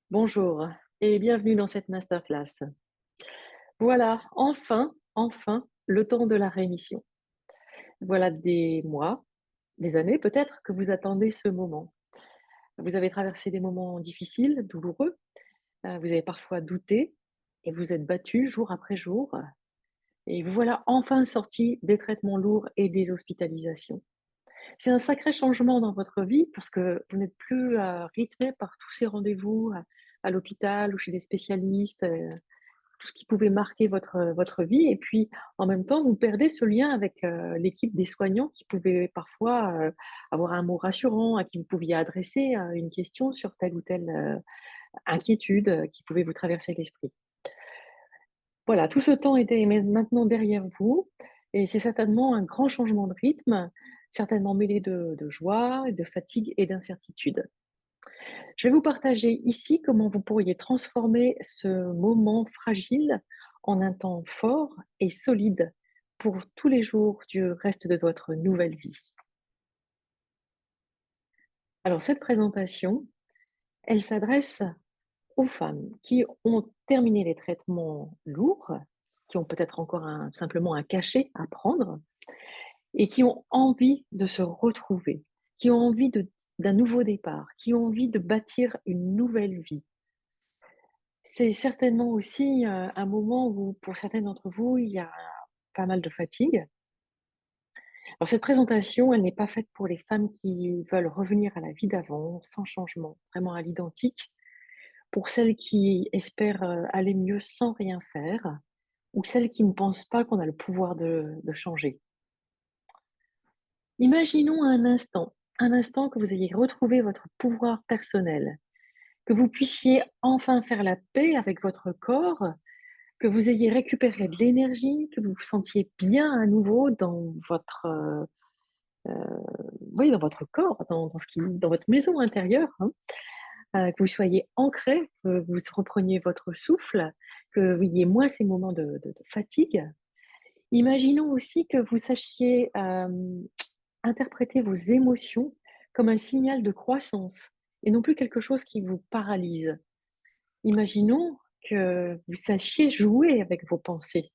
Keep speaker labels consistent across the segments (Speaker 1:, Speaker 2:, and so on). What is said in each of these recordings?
Speaker 1: Bonjour et bienvenue dans cette masterclass. Voilà, enfin, le temps de la rémission. Voilà des mois, des années peut-être que vous attendez ce moment. Vous avez traversé des moments difficiles, douloureux, vous avez parfois douté et vous êtes battu jour après jour et vous voilà enfin sorti des traitements lourds et des hospitalisations. C'est un sacré changement dans votre vie parce que vous n'êtes plus, rythmé par tous ces rendez-vous à l'hôpital ou chez des spécialistes, tout ce qui pouvait marquer votre vie et puis, en même temps, vous perdez ce lien avec, l'équipe des soignants qui pouvaient parfois, avoir un mot rassurant, à qui vous pouviez adresser, une question sur telle ou telle, inquiétude, qui pouvait vous traverser l'esprit. Voilà, tout ce temps était maintenant derrière vous et c'est certainement un grand changement de rythme, certainement mêlé de joie, de fatigue et d'incertitude. Je vais vous partager ici comment vous pourriez transformer ce moment fragile en un temps fort et solide pour tous les jours du reste de votre nouvelle vie. Alors cette présentation, elle s'adresse aux femmes qui ont terminé les traitements lourds, qui ont peut-être encore simplement un cachet à prendre et qui ont envie de se retrouver, qui ont envie d'un nouveau départ, qui ont envie de bâtir une nouvelle vie. C'est certainement aussi, un moment où, pour certaines d'entre vous, il y a pas mal de fatigue. Alors cette présentation, elle n'est pas faite pour les femmes qui veulent revenir à la vie d'avant, sans changement, vraiment à l'identique. Pour celles qui espèrent, aller mieux sans rien faire, ou celles qui ne pensent pas qu'on a le pouvoir de changer. Imaginons un instant que vous ayez retrouvé votre pouvoir personnel, que vous puissiez enfin faire la paix avec votre corps. Que vous ayez récupéré de l'énergie, que vous vous sentiez bien à nouveau dans votre, oui, dans votre corps, dans votre maison intérieure, hein, que vous soyez ancré, que vous repreniez votre souffle, que vous ayez moins ces moments de fatigue. Imaginons aussi que vous sachiez, interpréter vos émotions comme un signal de croissance et non plus quelque chose qui vous paralyse. Imaginons que vous sachiez jouer avec vos pensées.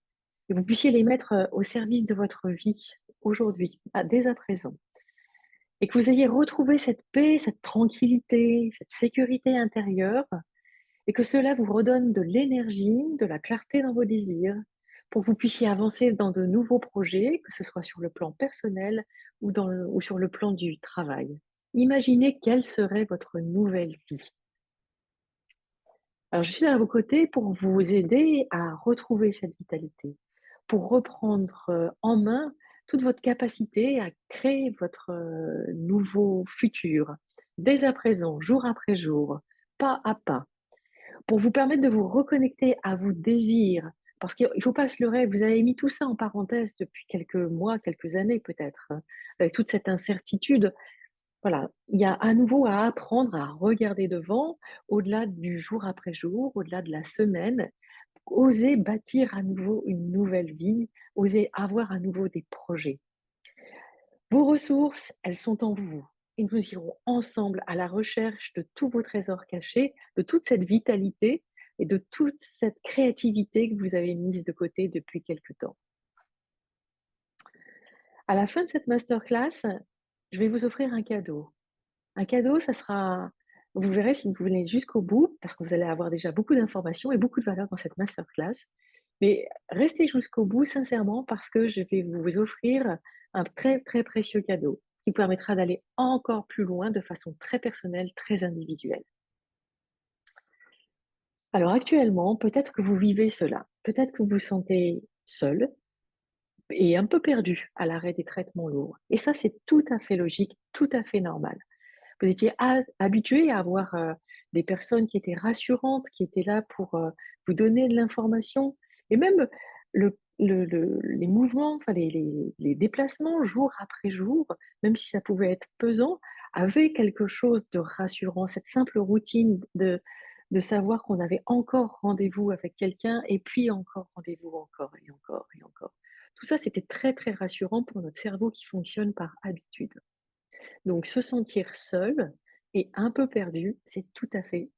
Speaker 1: Et vous puissiez les mettre, au service de votre vie, aujourd'hui, dès à présent. Et que vous ayez retrouvé cette paix, cette tranquillité, cette sécurité intérieure et que cela vous redonne de l'énergie, de la clarté dans vos désirs, pour que vous puissiez avancer dans de nouveaux projets, que ce soit sur le plan personnel ou sur le plan du travail. Imaginez quelle serait votre nouvelle vie. Alors je suis à vos côtés pour vous aider à retrouver cette vitalité, pour reprendre, en main toute votre capacité à créer votre, nouveau futur, dès à présent, jour après jour, pas à pas, pour vous permettre de vous reconnecter à vos désirs. Parce qu'il ne faut pas se leurrer, vous avez mis tout ça en parenthèse depuis quelques mois, quelques années peut-être, hein, avec toute cette incertitude. Voilà, il y a à nouveau à apprendre à regarder devant, au-delà du jour après jour, au-delà de la semaine, oser bâtir à nouveau une nouvelle vie, oser avoir à nouveau des projets. Vos ressources, elles sont en vous. Et nous irons ensemble à la recherche de tous vos trésors cachés, de toute cette vitalité et de toute cette créativité que vous avez mise de côté depuis quelque temps. À la fin de cette masterclass, je vais vous offrir un cadeau. Un cadeau, ça sera, vous verrez si vous venez jusqu'au bout, parce que vous allez avoir déjà beaucoup d'informations et beaucoup de valeur dans cette masterclass. Mais restez jusqu'au bout sincèrement parce que je vais vous offrir un très, très précieux cadeau qui vous permettra d'aller encore plus loin de façon très personnelle, très individuelle. Alors actuellement, peut-être que vous vivez cela, peut-être que vous vous sentez seul et un peu perdu à l'arrêt des traitements lourds. Et ça, c'est tout à fait logique, tout à fait normal. Vous étiez habitué à avoir, des personnes qui étaient rassurantes, qui étaient là pour, vous donner de l'information et même les mouvements, enfin les déplacements jour après jour, même si ça pouvait être pesant, avaient quelque chose de rassurant. Cette simple routine de savoir qu'on avait encore rendez-vous avec quelqu'un et puis encore rendez-vous encore et encore et encore. Tout ça, c'était très, très rassurant pour notre cerveau qui fonctionne par habitude. Donc se sentir seul, et un peu perdu, c'est tout à fait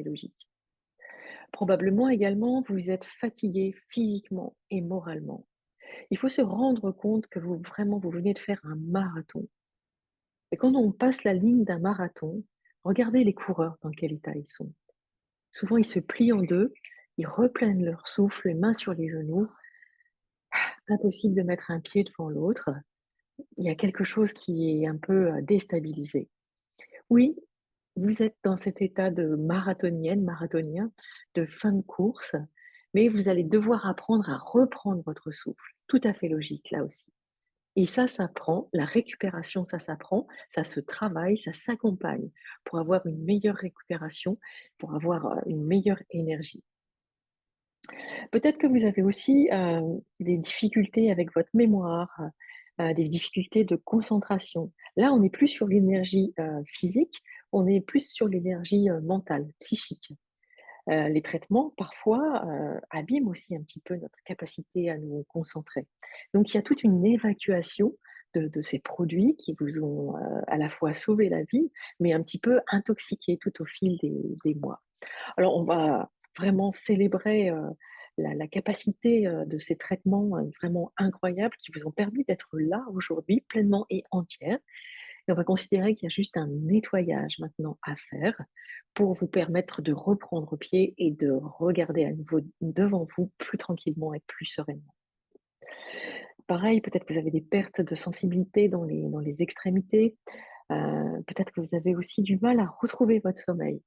Speaker 1: logique. Probablement également, vous êtes fatigué physiquement et moralement. Il faut se rendre compte que vous venez de faire un marathon. Et quand on passe la ligne d'un marathon, regardez les coureurs dans quel état ils sont. Souvent, ils se plient en deux, ils reprennent leur souffle, les mains sur les genoux. Impossible de mettre un pied devant l'autre. Il y a quelque chose qui est un peu déstabilisé. Oui, vous êtes dans cet état de marathonienne, marathonien, de fin de course, mais vous allez devoir apprendre à reprendre votre souffle. C'est tout à fait logique là aussi. Et ça s'apprend, la récupération, ça s'apprend, ça se travaille, ça s'accompagne pour avoir une meilleure récupération, pour avoir une meilleure énergie. Peut-être que vous avez aussi des difficultés avec votre mémoire, des difficultés de concentration. Là, on n'est plus sur l'énergie physique, on est plus sur l'énergie mentale, psychique. Les traitements, parfois, abîment aussi un petit peu notre capacité à nous concentrer. Donc, il y a toute une évacuation de ces produits qui vous ont à la fois sauvé la vie, mais un petit peu intoxiqué tout au fil des mois. Alors, on va vraiment célébrer la capacité de ces traitements vraiment incroyables qui vous ont permis d'être là aujourd'hui, pleinement et entière. Et on va considérer qu'il y a juste un nettoyage maintenant à faire pour vous permettre de reprendre pied et de regarder à nouveau devant vous plus tranquillement et plus sereinement. Pareil, peut-être que vous avez des pertes de sensibilité dans les extrémités. Peut-être que vous avez aussi du mal à retrouver votre sommeil.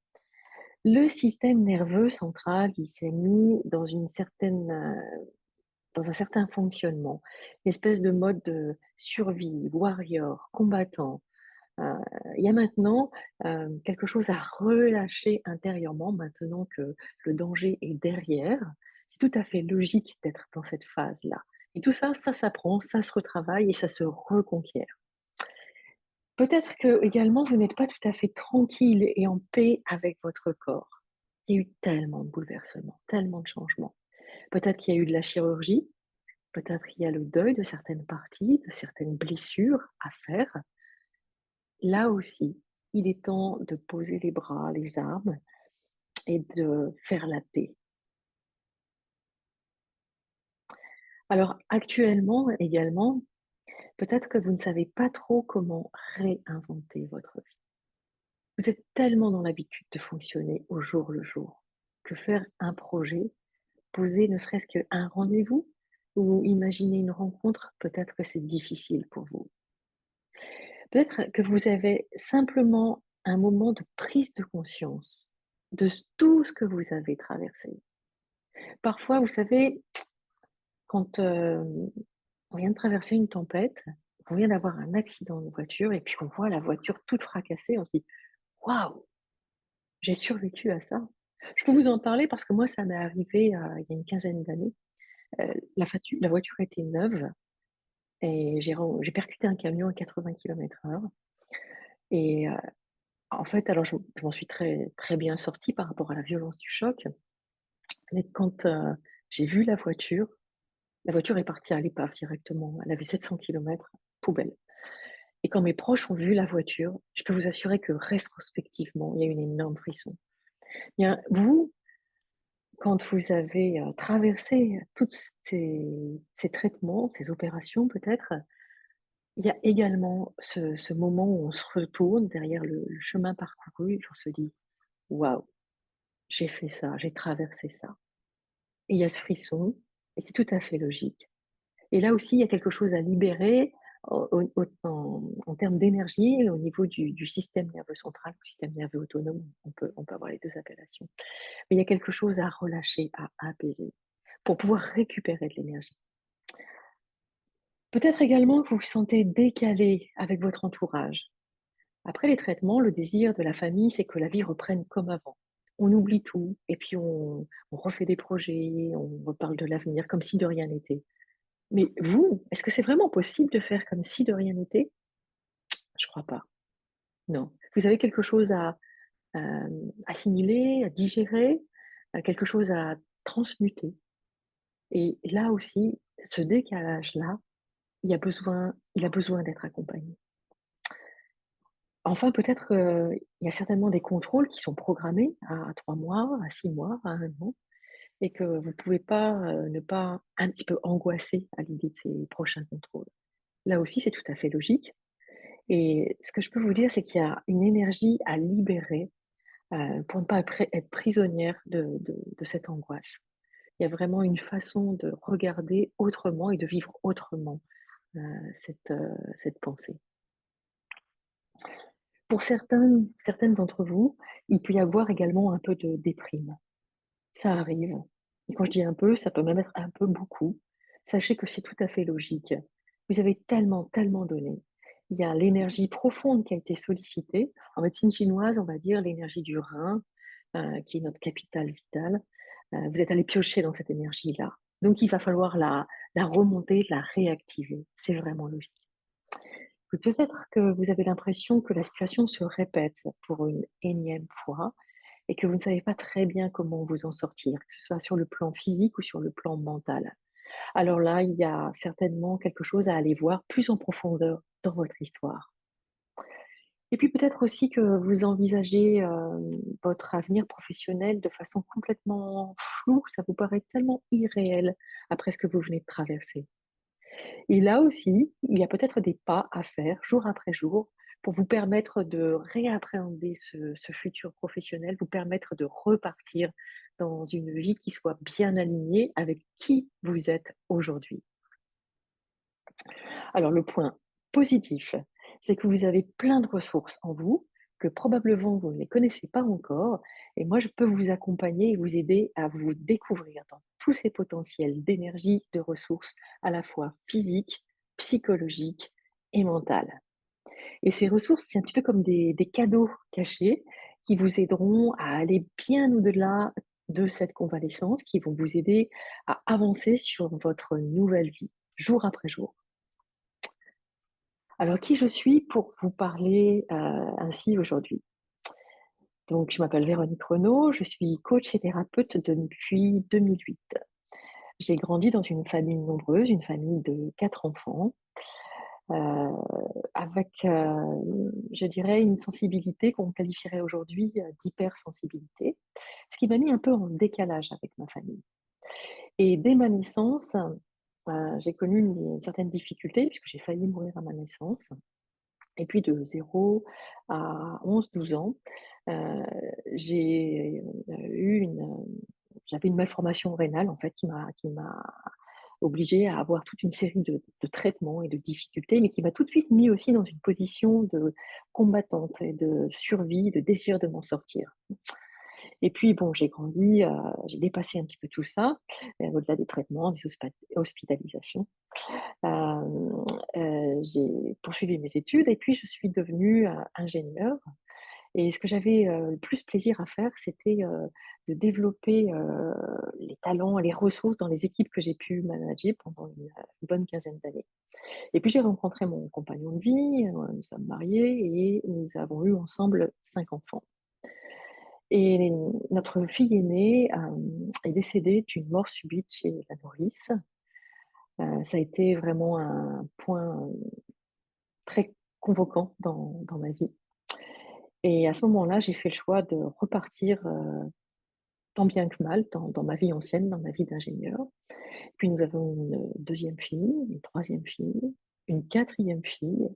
Speaker 1: Le système nerveux central, il s'est mis dans dans un certain fonctionnement, une espèce de mode de survie, warrior, combattant. Heu, il y a maintenant, quelque chose à relâcher intérieurement maintenant que le danger est derrière. C'est tout à fait logique d'être dans cette phase-là et tout ça, ça s'apprend, ça se retravaille et ça se reconquiert. Peut-être que également vous n'êtes pas tout à fait tranquille et en paix avec votre corps. Il y a eu tellement de bouleversements, tellement de changements. Peut-être qu'il y a eu de la chirurgie, peut-être qu'il y a le deuil de certaines parties, de certaines blessures à faire. Là aussi, il est temps de poser les bras, les armes et de faire la paix. Alors actuellement également, peut-être que vous ne savez pas trop comment réinventer votre vie. Vous êtes tellement dans l'habitude de fonctionner au jour le jour que faire un projet, poser ne serait-ce qu'un rendez-vous ou imaginer une rencontre, peut-être que c'est difficile pour vous. Peut-être que vous avez simplement un moment de prise de conscience de tout ce que vous avez traversé. Parfois, vous savez, quand on vient de traverser une tempête, on vient d'avoir un accident de voiture et puis on voit la voiture toute fracassée, on se dit: «Waouh, j'ai survécu à ça». Je peux vous en parler parce que moi, ça m'est arrivé, il y a une quinzaine d'années. La voiture était neuve et j'ai percuté un camion à 80 km/h et en fait, alors je m'en suis très bien sortie par rapport à la violence du choc, mais quand j'ai vu la voiture est partie à l'épave directement. Elle avait 700 kilomètres, poubelle. Et quand mes proches ont vu la voiture, je peux vous assurer que rétrospectivement, il y a eu une énorme frisson. Bien, vous, quand vous avez traversé toutes ces traitements, ces opérations peut-être, il y a également ce moment où on se retourne derrière le chemin parcouru et on se dit: «Waouh, j'ai fait ça, j'ai traversé ça». Et il y a ce frisson et c'est tout à fait logique. Et là aussi, il y a quelque chose à libérer en termes d'énergie au niveau du système nerveux central ou système nerveux autonome. On peut avoir les 2 appellations. Mais il y a quelque chose à relâcher, à apaiser pour pouvoir récupérer de l'énergie. Peut-être également que vous vous sentez décalé avec votre entourage. Après les traitements, le désir de la famille, c'est que la vie reprenne comme avant. On oublie tout et puis on refait des projets, on reparle de l'avenir comme si de rien n'était. Mais vous, est-ce que c'est vraiment possible de faire comme si de rien n'était? Je crois pas. Non. Vous avez quelque chose à, assimiler, à digérer, quelque chose à transmuter et là aussi, ce décalage-là, il a besoin d'être accompagné. Enfin, peut-être, il y a certainement des contrôles qui sont programmés à 3 mois, à 6 mois, à 1 an et que vous pouvez pas, ne pas un petit peu angoisser à l'idée de ces prochains contrôles. Là aussi, c'est tout à fait logique et ce que je peux vous dire, c'est qu'il y a une énergie à libérer, pour ne pas être prisonnière de cette angoisse. Il y a vraiment une façon de regarder autrement et de vivre autrement, heu, cette pensée. Pour certaines d'entre vous, il peut y avoir également un peu de déprime. Ça arrive et quand je dis un peu, ça peut même être un peu beaucoup. Sachez que c'est tout à fait logique. Vous avez tellement, tellement donné. Il y a l'énergie profonde qui a été sollicitée. En médecine chinoise, on va dire l'énergie du rein, qui est notre capital vital. Vous êtes allé piocher dans cette énergie-là. Donc il va falloir la remonter, la réactiver. C'est vraiment logique. Peut-être que vous avez l'impression que la situation se répète pour une énième fois et que vous ne savez pas très bien comment vous en sortir, que ce soit sur le plan physique ou sur le plan mental. Alors là, il y a certainement quelque chose à aller voir plus en profondeur dans votre histoire. Et puis peut-être aussi que vous envisagez votre avenir professionnel de façon complètement floue, ça vous paraît tellement irréel après ce que vous venez de traverser. Et là aussi, il y a peut-être des pas à faire jour après jour pour vous permettre de réappréhender ce futur professionnel, vous permettre de repartir dans une vie qui soit bien alignée avec qui vous êtes aujourd'hui. Alors le point positif, c'est que vous avez plein de ressources en vous, que probablement vous ne les connaissez pas encore, et moi je peux vous accompagner et vous aider à vous découvrir dans tous ces potentiels d'énergie, de ressources, à la fois physiques, psychologiques et mentales. Et ces ressources, c'est un petit peu comme des cadeaux cachés qui vous aideront à aller bien au-delà de cette convalescence, qui vont vous aider à avancer sur votre nouvelle vie, jour après jour. Alors, qui je suis pour vous parler ainsi aujourd'hui? Donc, je m'appelle Véronique Renaud, je suis coach et thérapeute depuis 2008. J'ai grandi dans une famille nombreuse, une famille de 4 enfants, heu, avec, je dirais une sensibilité qu'on qualifierait aujourd'hui, d'hypersensibilité, ce qui m'a mis un peu en décalage avec ma famille. Et dès ma naissance, j'ai connu une certaine difficulté puisque j'ai failli mourir à ma naissance. Et puis de 0 à 11-12 ans, heu, j'ai, eu j'avais une malformation rénale en fait qui m'a obligée à avoir toute une série de traitements et de difficultés, mais qui m'a tout de suite mis aussi dans une position de combattante et de survie, de désir de m'en sortir. Et puis bon, j'ai grandi, j'ai dépassé un petit peu tout ça, au-delà des traitements, des hospitalisations. Hem, j'ai poursuivi mes études et puis je suis devenue, ingénieure et ce que j'avais, le plus plaisir à faire, c'était, de développer, les talents et les ressources dans les équipes que j'ai pu manager pendant une bonne quinzaine d'années. Et puis j'ai rencontré mon compagnon de vie, nous sommes mariés et nous avons eu ensemble 5 enfants. Et notre fille aînée, est décédée d'une mort subite chez la nourrice. Ça a été vraiment un point, très convoquant dans ma vie et à ce moment-là, j'ai fait le choix de repartir, tant bien que mal dans ma vie ancienne, dans ma vie d'ingénieur. Puis nous avons une deuxième fille, une troisième fille, une quatrième fille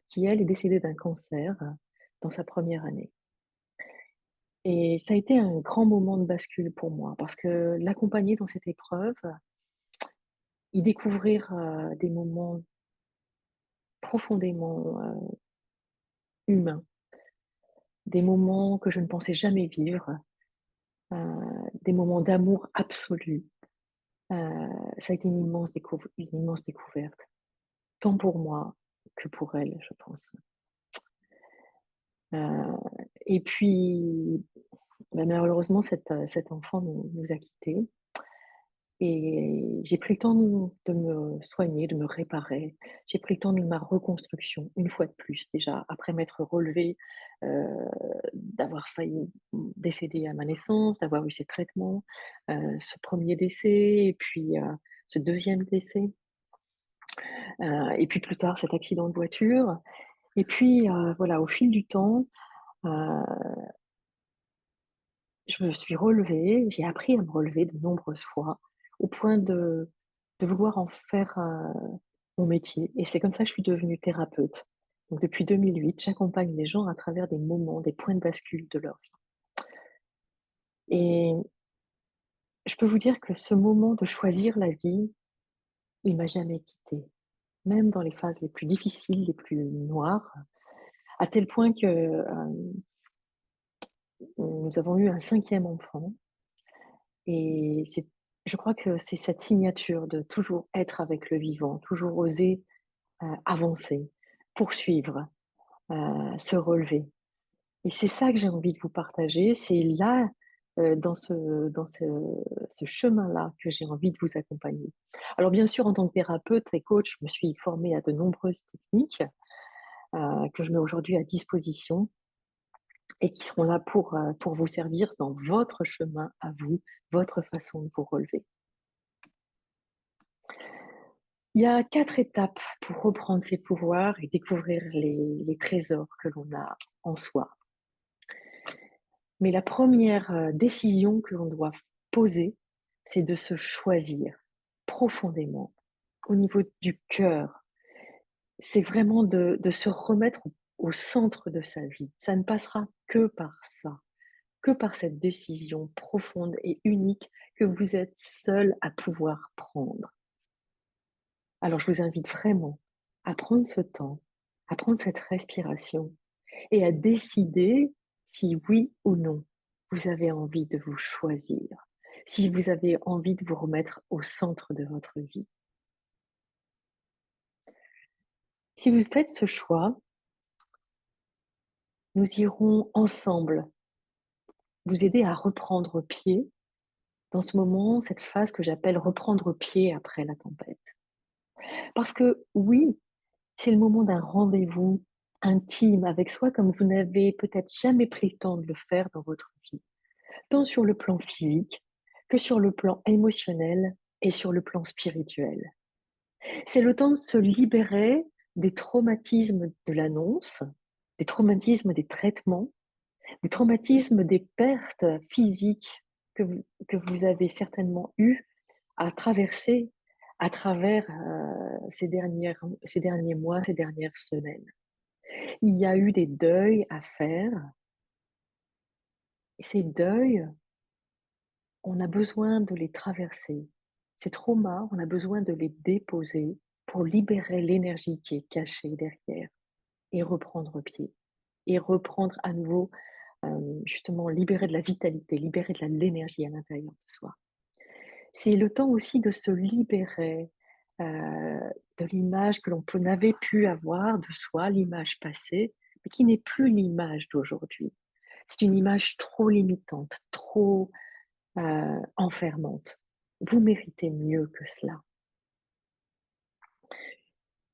Speaker 1: qui, elle, est décédée d'un cancer, dans sa première année et ça a été un grand moment de bascule pour moi parce que l'accompagner dans cette épreuve, y découvrir, des moments profondément, humains, des moments que je ne pensais jamais vivre, des moments d'amour absolu. Ça a été une immense découverte, tant pour moi que pour elle, je pense. Heu et puis, bah, malheureusement, cet enfant nous a quittés et j'ai pris le temps de me soigner, de me réparer. J'ai pris le temps de ma reconstruction, une fois de plus déjà, après m'être relevée, heu, d'avoir failli, décéder à ma naissance, d'avoir eu ces traitements, ce premier décès et puis, ce deuxième décès, et puis plus tard cet accident de voiture Et puis, voilà, au fil du temps, heu, je me suis relevée, j'ai appris à me relever de nombreuses fois, au point de vouloir en faire, mon métier et c'est comme ça que je suis devenue thérapeute. Donc depuis 2008, j'accompagne les gens à travers des moments, des points de bascule de leur vie et je peux vous dire que ce moment de choisir la vie, il m'a jamais quittée. Même dans les phases les plus difficiles, les plus noires, à tel point que, nous avons eu un cinquième enfant et c'est je crois que c'est cette signature de toujours être avec le vivant, toujours oser, avancer, poursuivre, se relever et c'est ça que j'ai envie de vous partager. C'est là, dans ce chemin-là que j'ai envie de vous accompagner. Alors bien sûr, en tant que thérapeute et coach, je me suis formée à de nombreuses techniques, que je mets aujourd'hui à disposition et qui seront là pour vous servir dans votre chemin à vous, votre façon de vous relever. Il y a 4 étapes pour reprendre ses pouvoirs et découvrir les trésors que l'on a en soi. Mais la première décision que l'on doit poser, c'est de se choisir profondément au niveau du cœur. C'est vraiment de se remettre au centre de sa vie. Ça ne passera que par ça, que par cette décision profonde et unique que vous êtes seul à pouvoir prendre. Alors je vous invite vraiment à prendre ce temps, à prendre cette respiration et à décider si oui ou non vous avez envie de vous choisir, si vous avez envie de vous remettre au centre de votre vie. Si vous faites ce choix, nous irons ensemble vous aider à reprendre pied dans ce moment, cette phase que j'appelle reprendre pied après la tempête. Parce que oui, c'est le moment d'un rendez-vous intime avec soi comme vous n'avez peut-être jamais pris le temps de le faire dans votre vie, tant sur le plan physique que sur le plan émotionnel et sur le plan spirituel. C'est le temps de se libérer des traumatismes de l'annonce, des traumatismes des traitements, des traumatismes des pertes physiques que vous avez certainement eues à traverser à travers ces derniers mois, ces dernières semaines. Il y a eu des deuils à faire et ces deuils, on a besoin de les traverser. Ces traumas, on a besoin de les déposer pour libérer l'énergie qui est cachée derrière et reprendre pied et reprendre à nouveau, justement libérer de la vitalité, libérer de l'énergie à l'intérieur de soi. C'est le temps aussi de se libérer, de l'image que n'avait pu avoir de soi, l'image passée, mais qui n'est plus l'image d'aujourd'hui. C'est une image trop limitante, trop, enfermante. Vous méritez mieux que cela.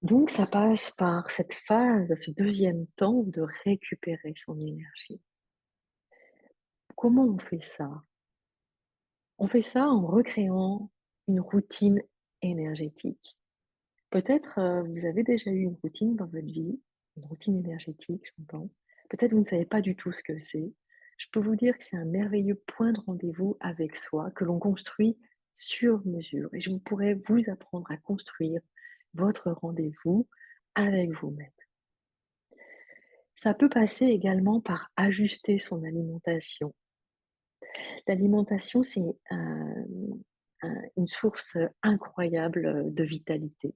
Speaker 1: Donc ça passe par cette phase, ce deuxième temps de récupérer son énergie. Comment on fait ça? On fait ça en recréant une routine énergétique. Peut-être, vous avez déjà eu une routine dans votre vie, une routine énergétique, j'entends. Peut-être vous ne savez pas du tout ce que c'est. Je peux vous dire que c'est un merveilleux point de rendez-vous avec soi que l'on construit sur mesure et je pourrais vous apprendre à construire votre rendez-vous avec vous-même. Ça peut passer également par ajuster son alimentation. L'alimentation, c'est une source incroyable de vitalité.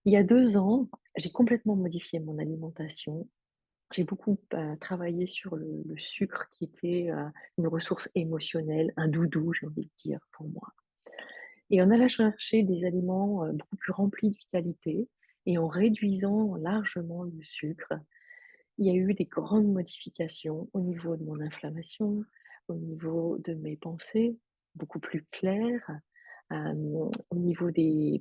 Speaker 1: Il y a 2 ans, j'ai complètement modifié mon alimentation. J'ai beaucoup, travaillé sur le sucre qui était, une ressource émotionnelle, un doudou, j'ai envie de dire, pour moi. Et en allant chercher des aliments, beaucoup plus remplis de vitalité et en réduisant largement le sucre, il y a eu des grandes modifications au niveau de mon inflammation, au niveau de mes pensées, beaucoup plus claires, au niveau des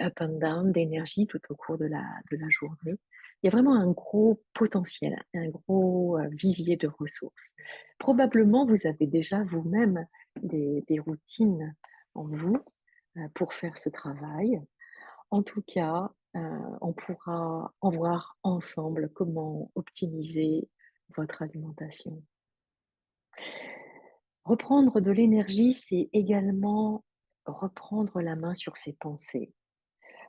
Speaker 1: up and down d'énergie tout au cours de la journée. Il y a vraiment un gros potentiel, un gros, vivier de ressources. Probablement, vous avez déjà vous-même des routines en vous, pour faire ce travail. En tout cas, On pourra en voir ensemble comment optimiser votre alimentation. Reprendre de l'énergie, c'est également reprendre la main sur ses pensées.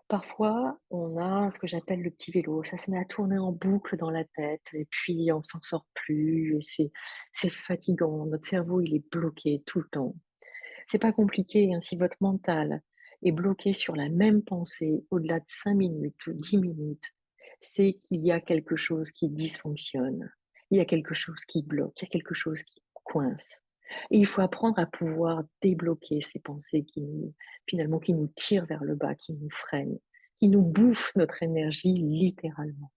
Speaker 1: Parfois, on a ce que j'appelle le petit vélo, ça se met à tourner en boucle dans la tête et puis on s'en sort plus et c'est fatigant. Notre cerveau, il est bloqué tout le temps. C'est pas compliqué, hein, si votre mental est bloqué sur la même pensée au-delà de 5 minutes ou 10 minutes, c'est qu'il y a quelque chose qui dysfonctionne. Il y a quelque chose qui bloque, il y a quelque chose qui coince. Et il faut apprendre à pouvoir débloquer ces pensées qui nous, finalement, qui nous tirent vers le bas, qui nous freinent, qui nous bouffent notre énergie littéralement.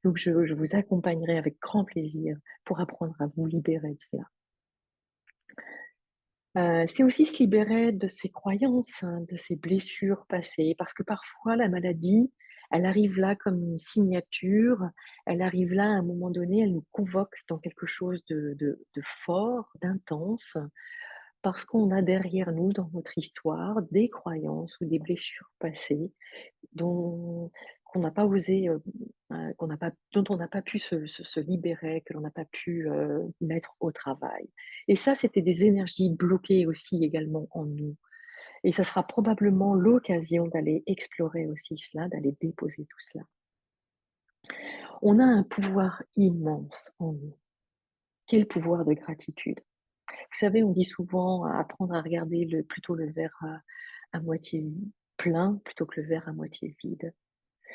Speaker 1: Donc je vous accompagnerai avec grand plaisir pour apprendre à vous libérer de cela. C'est aussi se libérer de ses croyances, hein, de ses blessures passées, parce que parfois la maladie, elle arrive là comme une signature, elle arrive là à un moment donné, elle nous convoque dans quelque chose de fort, d'intense, parce qu'on a derrière nous, dans notre histoire, des croyances ou des blessures passées dont qu'on n'a pas osé, qu'on n'a pas dont on n'a pas pu se libérer, que l'on n'a pas pu, mettre au travail. Et ça, c'était des énergies bloquées aussi également en nous. Et ça sera probablement l'occasion d'aller explorer aussi cela, d'aller déposer tout cela. On a un pouvoir immense en nous. Quel pouvoir de gratitude! Vous savez, on dit souvent apprendre à regarder plutôt le verre à moitié plein plutôt que le verre à moitié vide.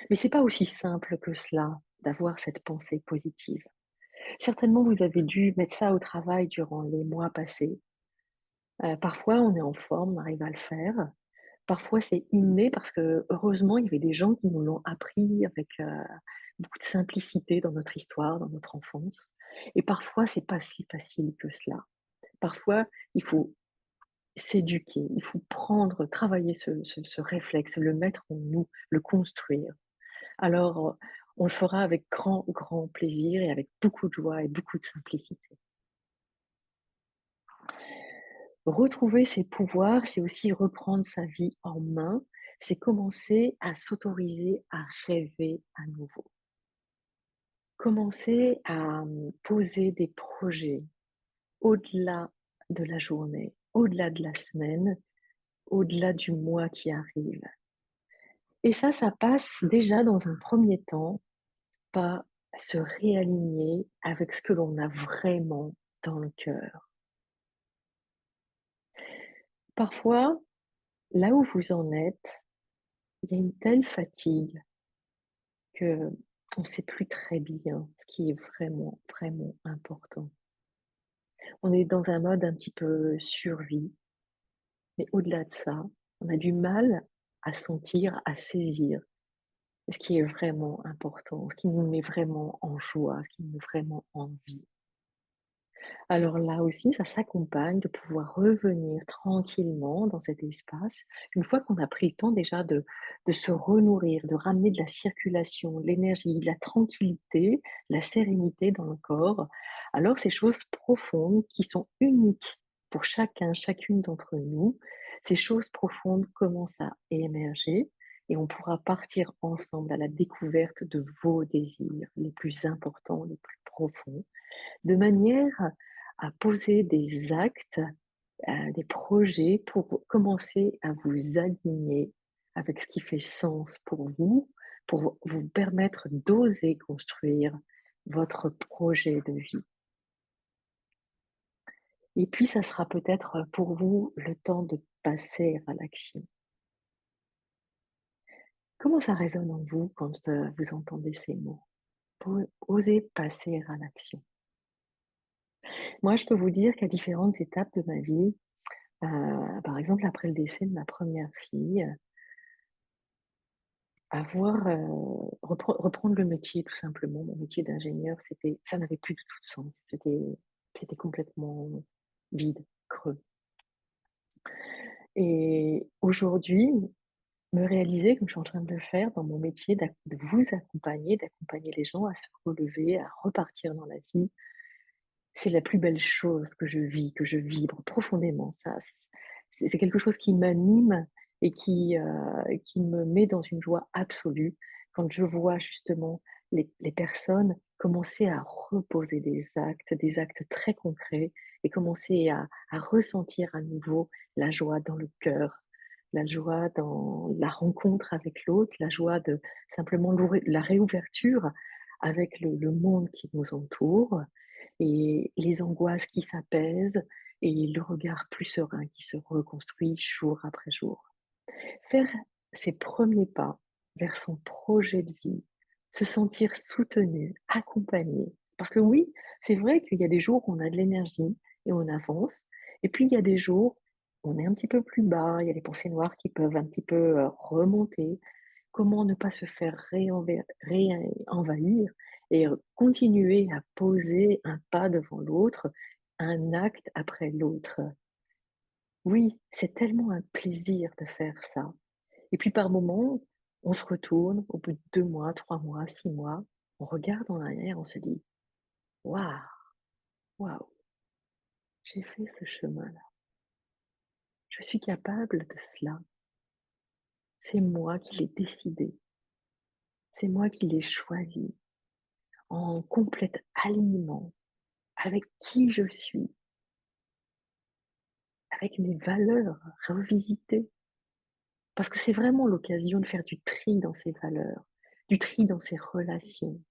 Speaker 1: Mais c'est pas aussi simple que cela, d'avoir cette pensée positive. Certainement, vous avez dû mettre ça au travail durant les mois passés. Parfois, on est en forme, on arrive à le faire. Parfois, c'est inné parce que heureusement, il y avait des gens qui nous l'ont appris avec, beaucoup de simplicité dans notre histoire, dans notre enfance. Et parfois, c'est pas si facile que cela. Parfois, il faut s'éduquer, il faut travailler ce réflexe, le mettre en nous, le construire. Alors, on le fera avec grand, grand plaisir et avec beaucoup de joie et beaucoup de simplicité. Retrouver ses pouvoirs, c'est aussi reprendre sa vie en main, c'est commencer à s'autoriser à rêver à nouveau. Commencer à, poser des projets au-delà de la journée, au-delà de la semaine, au-delà du mois qui arrive. Et ça passe déjà dans un premier temps par se réaligner avec ce que l'on a vraiment dans le cœur. Parfois, là où vous en êtes, il y a une telle fatigue qu'on ne sait plus très bien ce qui est vraiment, vraiment important. On est dans un mode un petit peu survie, mais au-delà de ça, on a du mal à sentir, à saisir ce qui est vraiment important, ce qui nous met vraiment en joie, ce qui nous met vraiment en vie. Alors là aussi, ça s'accompagne de pouvoir revenir tranquillement dans cet espace, une fois qu'on a pris le temps déjà de se renourrir, de ramener de la circulation, de l'énergie, de la tranquillité, la sérénité dans le corps. Alors ces choses profondes qui sont uniques pour chacun, chacune d'entre nous, ces choses profondes commencent à émerger et on pourra partir ensemble à la découverte de vos désirs les plus importants, les plus profonds de manière à poser des actes, des projets pour commencer à vous aligner avec ce qui fait sens pour vous permettre d'oser construire votre projet de vie. Et puis, ça sera peut-être pour vous le temps de passer à l'action. Comment ça résonne en vous quand vous entendez ces mots? Oser passer à l'action. Moi, je peux vous dire qu'à différentes étapes de ma vie, par exemple, après le décès de ma première fille, reprendre le métier tout simplement, mon métier d'ingénieur, ça n'avait plus du tout de sens. C'était complètement vide, creux. Et aujourd'hui, me réaliser, comme je suis en train de le faire dans mon métier, de vous accompagner, d'accompagner les gens à se relever, à repartir dans la vie, c'est la plus belle chose que je vis, que je vibre profondément. Ça, c'est quelque chose qui m'anime et qui me met dans une joie absolue quand je vois justement les personnes commencer à reposer des actes très concrets et commencer à ressentir à nouveau la joie dans le cœur, la joie dans la rencontre avec l'autre, la joie de simplement la réouverture avec le monde qui nous entoure et les angoisses qui s'apaisent et le regard plus serein qui se reconstruit jour après jour. Faire ses premiers pas vers son projet de vie, se sentir soutenu, accompagné. Parce que oui, c'est vrai qu'il y a des jours où on a de l'énergie et on avance, et puis il y a des jours où on est un petit peu plus bas, il y a les pensées noires qui peuvent un petit peu remonter. Comment ne pas se faire réenvahir et continuer à poser un pas devant l'autre, un acte après l'autre. Oui, c'est tellement un plaisir de faire ça. Et puis par moments, on se retourne au bout de 2 mois, 3 mois, 6 mois, on regarde en arrière, on se dit: «Waouh, waouh, j'ai fait ce chemin-là. Je suis capable de cela. C'est moi qui l'ai décidé. C'est moi qui l'ai choisi, en complète alignement avec qui je suis, avec mes valeurs revisitées». Parce que c'est vraiment l'occasion de faire du tri dans ses valeurs, du tri dans ses relations.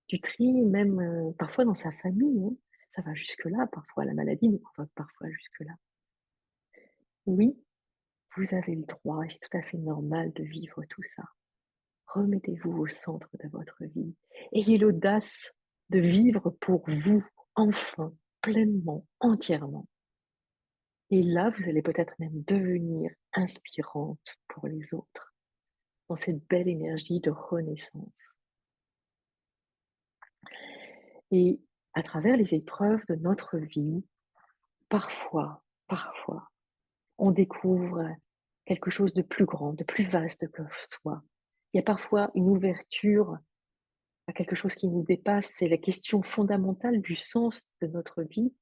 Speaker 1: Du tri même, parfois dans sa famille, hein. Ça va jusque-là, parfois la maladie nous provoque parfois jusque-là. Oui, vous avez le droit et c'est tout à fait normal de vivre tout ça. Remettez-vous au centre de votre vie. Ayez l'audace de vivre pour vous, enfin, pleinement, entièrement. Et là, vous allez peut-être même devenir inspirante pour les autres, dans cette belle énergie de renaissance. Et à travers les épreuves de notre vie, parfois, on découvre quelque chose de plus grand, de plus vaste que soi. Il y a parfois une ouverture à quelque chose qui nous dépasse. C'est la question fondamentale du sens de notre vie,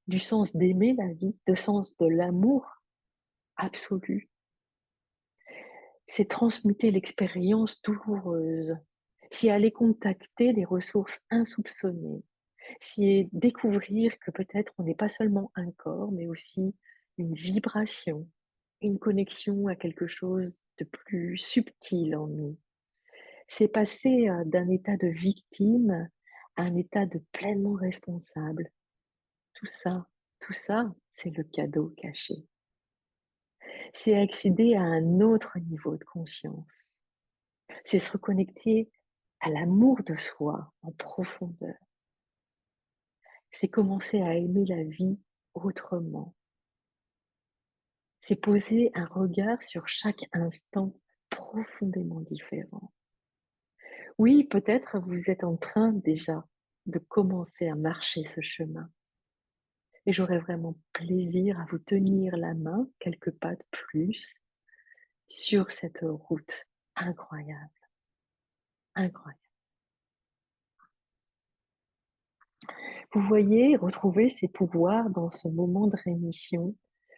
Speaker 1: du sens d'aimer la vie, du sens de l'amour absolu. C'est transmuter l'expérience douloureuse, c'est aller contacter les ressources insoupçonnées, c'est découvrir que peut-être on n'est pas seulement un corps, mais aussi une vibration, une connexion à quelque chose de plus subtil en nous. C'est passer d'un état de victime à un état de pleinement responsable. Tout ça, tout ça, c'est le cadeau caché. C'est accéder à un autre niveau de conscience. C'est se reconnecter à l'amour de soi en profondeur. C'est commencer à aimer la vie autrement. C'est poser un regard sur chaque instant profondément différent. Oui, peut-être vous êtes en train déjà de commencer à marcher ce chemin et j'aurais vraiment plaisir à vous tenir la main quelques pas de plus sur cette route incroyable, incroyable. Vous voyez, retrouver ses pouvoirs dans ce moment de rémission,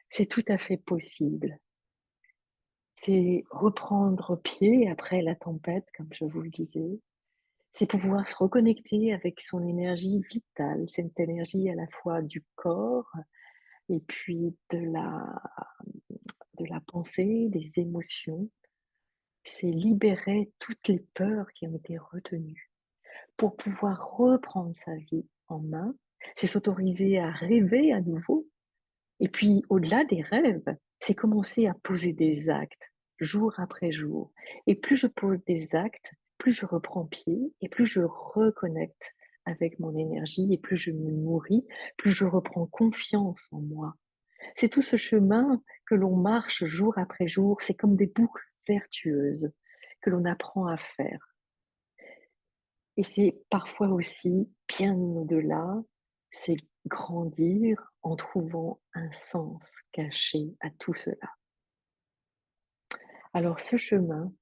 Speaker 1: c'est tout à fait possible. C'est reprendre pied après la tempête, comme je vous le disais. C'est pouvoir se reconnecter avec son énergie vitale, cette énergie à la fois du corps et puis de la pensée, des émotions. C'est libérer toutes les peurs qui ont été retenues pour pouvoir reprendre sa vie en main. C'est s'autoriser à rêver à nouveau. Et puis, au-delà des rêves, c'est commencer à poser des actes jour après jour. Et plus je pose des actes, plus je reprends pied et plus je reconnecte avec mon énergie et plus je me nourris, plus je reprends confiance en moi. C'est tout ce chemin que l'on marche jour après jour, c'est comme des boucles vertueuses que l'on apprend à faire. Et c'est parfois aussi, bien au-delà, c'est grandir en trouvant un sens caché à tout cela. Alors ce chemin,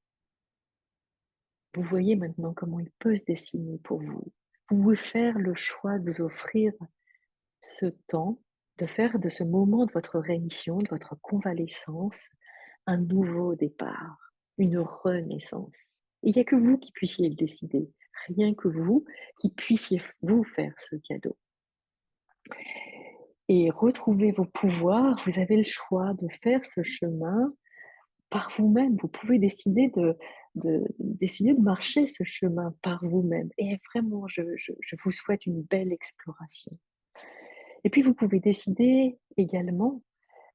Speaker 1: vous voyez maintenant comment il peut se dessiner pour vous. Vous pouvez faire le choix de vous offrir ce temps, de faire de ce moment de votre rémission, de votre convalescence, un nouveau départ, une renaissance. Il n'y a que vous qui puissiez le décider, rien que vous qui puissiez vous faire ce cadeau. Et retrouver vos pouvoirs, vous avez le choix de faire ce chemin par vous-même. Vous pouvez décider de marcher ce chemin par vous-même. Et vraiment, je vous souhaite une belle exploration. Et puis, vous pouvez décider également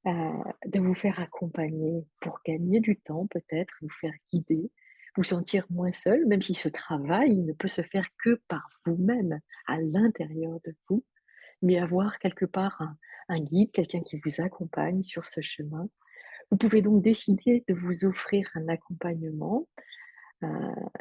Speaker 1: de vous faire accompagner pour gagner du temps, peut-être, vous faire guider, vous sentir moins seul, même si ce travail ne peut se faire que par vous-même, à l'intérieur de vous, mais avoir quelque part un guide, quelqu'un qui vous accompagne sur ce chemin. Vous pouvez donc décider de vous offrir un accompagnement, heu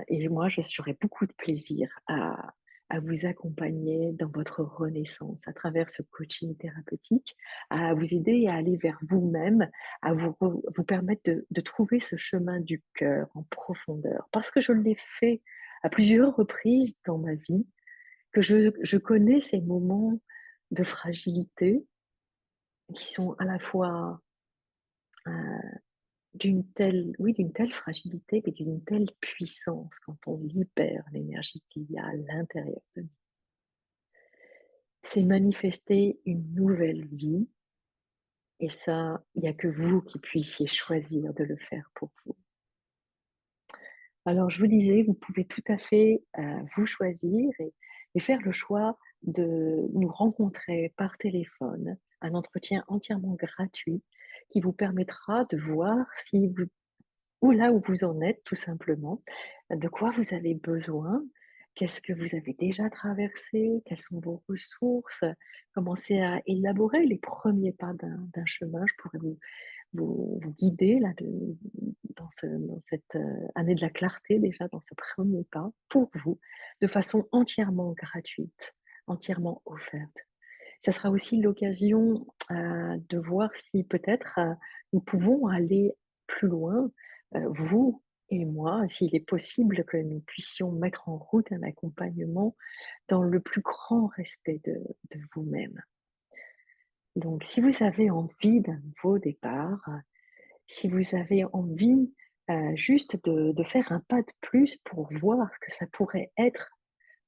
Speaker 1: et moi, j'aurais beaucoup de plaisir à vous accompagner dans votre renaissance à travers ce coaching thérapeutique, à vous aider à aller vers vous-même, à vous permettre de trouver ce chemin du cœur en profondeur. Parce que je l'ai fait à plusieurs reprises dans ma vie, que je connais ces moments de fragilité qui sont à la fois, heu d'une telle fragilité, mais d'une telle puissance quand on libère l'énergie qu'il y a à l'intérieur de nous. C'est manifester une nouvelle vie et ça, il n'y a que vous qui puissiez choisir de le faire pour vous. Alors je vous disais, vous pouvez tout à fait, vous choisir et faire le choix de nous rencontrer par téléphone, un entretien entièrement gratuit qui vous permettra de voir si vous ou là où vous en êtes tout simplement, de quoi vous avez besoin, qu'est-ce que vous avez déjà traversé, quelles sont vos ressources, commencer à élaborer les premiers pas d'un chemin. Je pourrais vous guider là dans cette année de la clarté déjà, dans ce premier pas pour vous, de façon entièrement gratuite, entièrement offerte. Ça sera aussi l'occasion, de voir si peut-être, nous pouvons aller plus loin, vous et moi, s'il est possible que nous puissions mettre en route un accompagnement dans le plus grand respect de vous-même. Donc si vous avez envie d'un nouveau départ, si vous avez envie, juste de faire un pas de plus pour voir ce que ça pourrait être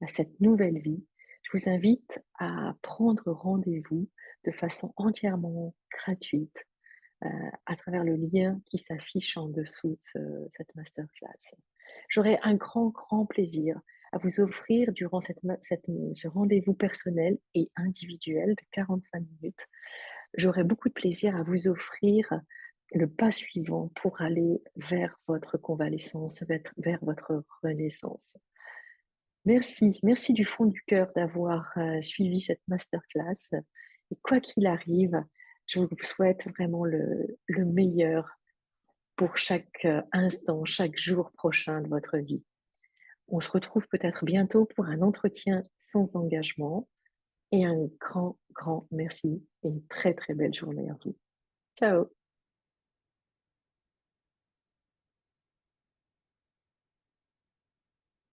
Speaker 1: à cette nouvelle vie, je vous invite à prendre rendez-vous de façon entièrement gratuite, heu, à travers le lien qui s'affiche en dessous de cette masterclass. J'aurai un grand, grand plaisir à vous offrir durant ce rendez-vous personnel et individuel de 45 minutes. J'aurai beaucoup de plaisir à vous offrir le pas suivant pour aller vers votre convalescence, vers votre renaissance. Merci, merci du fond du cœur d'avoir, suivi cette masterclass et quoi qu'il arrive, je vous souhaite vraiment le meilleur pour chaque, instant, chaque jour prochain de votre vie. On se retrouve peut-être bientôt pour un entretien sans engagement et un grand, grand merci et une très, très belle journée à vous. Ciao.